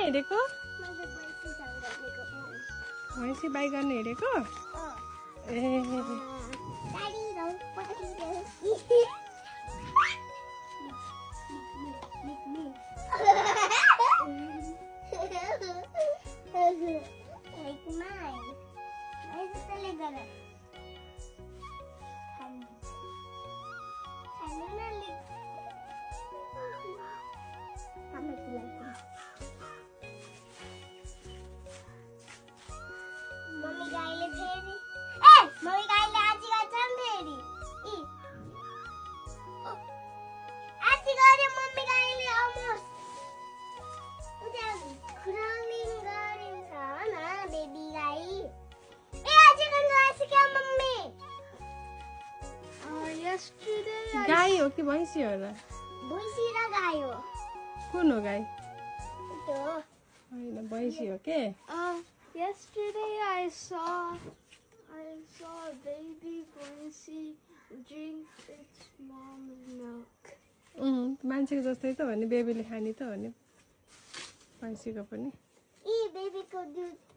हिँडेको भैँसी बाई गर्न हिँडेको ए गाई हो कि भैँसी हो र भैँसी र गाई हो कुन हो गाई त्यो होइन भैँसी हो के Yesterday I saw a baby Boise drink its mom's milk. मान्छेको जस्तै त हो नि बेबीले खाने त हो नि भैँसीको पनि ई बेबीको दुध